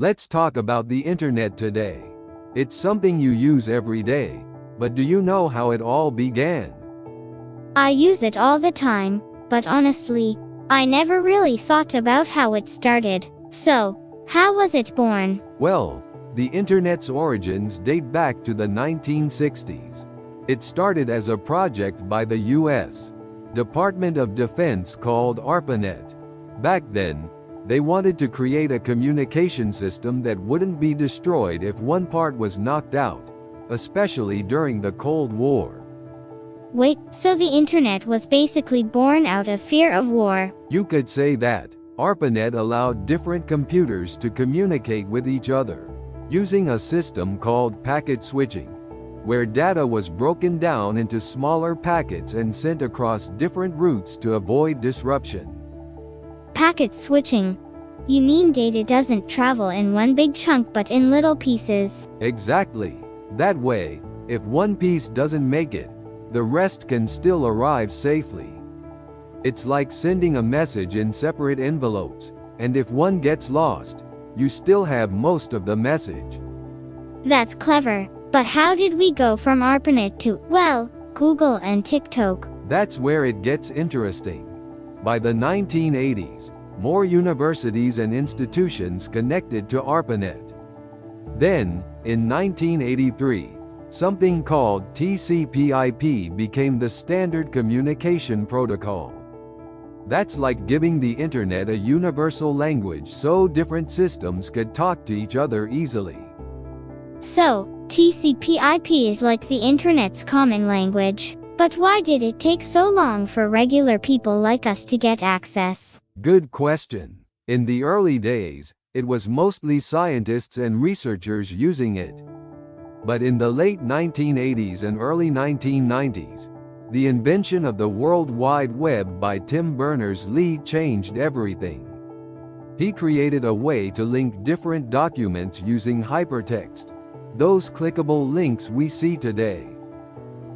Let's talk about the internet today. It's something you use every day, but do you know how it all began? I use it all the time, but honestly, I never really thought about how it started. So, how was it born? Well, the internet's origins date back to the 1960s. It started as a project by the U.S. Department of Defense called ARPANET. Back then, they wanted to create a communication system that wouldn't be destroyed if one part was knocked out, especially during the Cold War. Wait, so the internet was basically born out of fear of war? You could say that. ARPANET allowed different computers to communicate with each other, using a system called packet switching, where data was broken down into smaller packets and sent across different routes to avoid disruption. Packet switching. You mean data doesn't travel in one big chunk but in little pieces? Exactly. That way, if one piece doesn't make it, the rest can still arrive safely. It's like sending a message in separate envelopes, and if one gets lost, you still have most of the message. That's clever. But how did we go from ARPANET to, well, Google and TikTok? That's where it gets interesting. By the 1980s, more universities and institutions connected to ARPANET. Then, in 1983, something called TCP/IP became the standard communication protocol. That's like giving the internet a universal language so different systems could talk to each other easily. So, TCP/IP is like the internet's common language. But why did it take so long for regular people like us to get access? Good question. In the early days, it was mostly scientists and researchers using it. But in the late 1980s and early 1990s, the invention of the World Wide Web by Tim Berners-Lee changed everything. He created a way to link different documents using hypertext, those clickable links we see today.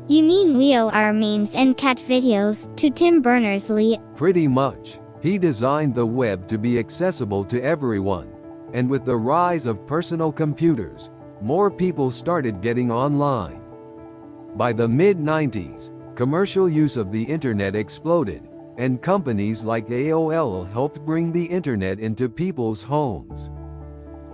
You mean we owe our memes and cat videos to Tim Berners-Lee? Pretty much. He designed the web to be accessible to everyone, and with the rise of personal computers, more people started getting online. By the mid-90s, commercial use of the internet exploded, and companies like AOL helped bring the internet into people's homes.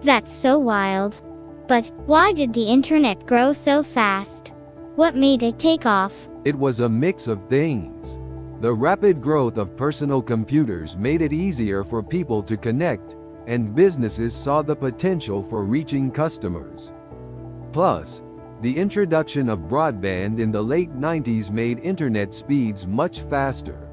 That's so wild. But why did the internet grow so fast? What made it take off? It was a mix of things. The rapid growth of personal computers made it easier for people to connect, and businesses saw the potential for reaching customers. Plus, the introduction of broadband in the late 90s made internet speeds much faster.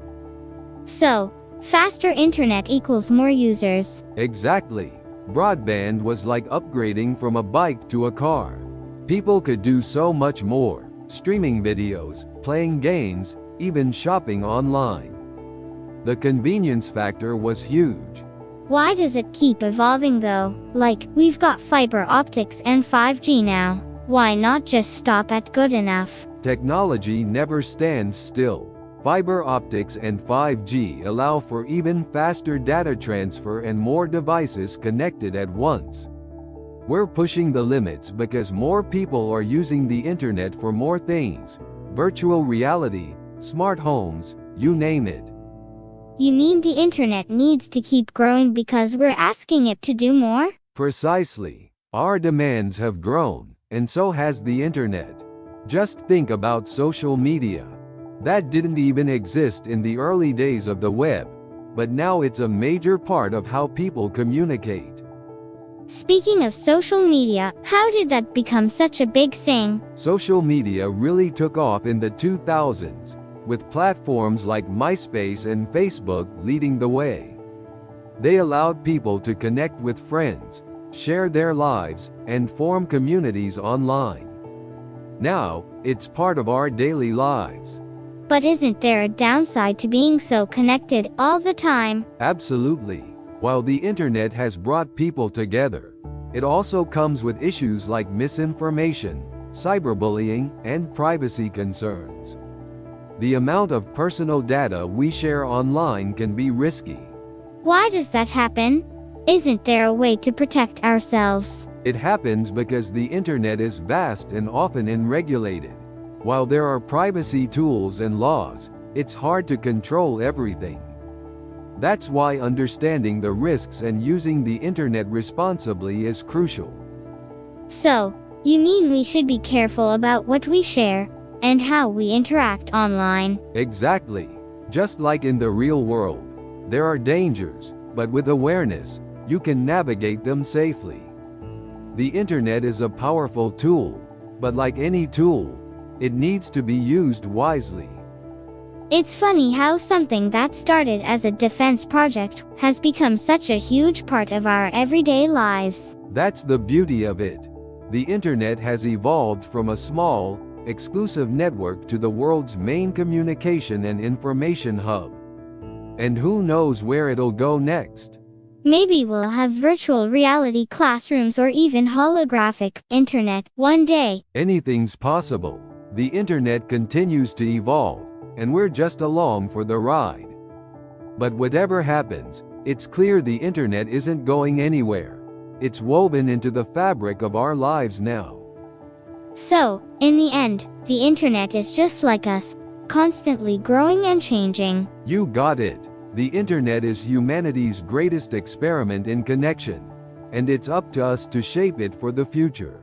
So, faster internet equals more users. Exactly. Broadband was like upgrading from a bike to a car. People could do so much more. Streaming videos, playing games, even shopping online. The convenience factor was huge. Why does it keep evolving though? Like, we've got fiber optics and 5G now. Why not just stop at good enough? Technology never stands still. Fiber optics and 5G allow for even faster data transfer and more devices connected at once. We're pushing the limits because more people are using the internet for more things. Virtual reality, smart homes, you name it. You mean the internet needs to keep growing because we're asking it to do more? Precisely. Our demands have grown, and so has the internet. Just think about social media. That didn't even exist in the early days of the web, but now it's a major part of how people communicate. Speaking of social media, how did that become such a big thing? Social media really took off in the 2000s, with platforms like MySpace and Facebook leading the way. They allowed people to connect with friends, share their lives, and form communities online. Now, it's part of our daily lives. But isn't there a downside to being so connected all the time? Absolutely. While the internet has brought people together, it also comes with issues like misinformation, cyberbullying, and privacy concerns. The amount of personal data we share online can be risky. Why does that happen? Isn't there a way to protect ourselves? It happens because the internet is vast and often unregulated. While there are privacy tools and laws, it's hard to control everything. That's why understanding the risks and using the internet responsibly is crucial. So, you mean we should be careful about what we share and how we interact online? Exactly. Just like in the real world, there are dangers, but with awareness, you can navigate them safely. The internet is a powerful tool, but like any tool, it needs to be used wisely. It's funny how something that started as a defense project has become such a huge part of our everyday lives. That's the beauty of it. The internet has evolved from a small, exclusive network to the world's main communication and information hub. And who knows where it'll go next? Maybe we'll have virtual reality classrooms or even holographic internet one day. Anything's possible. The internet continues to evolve, and we're just along for the ride. But whatever happens, it's clear the internet isn't going anywhere. It's woven into the fabric of our lives now. So, in the end, the internet is just like us, constantly growing and changing. You got it. The internet is humanity's greatest experiment in connection, and it's up to us to shape it for the future.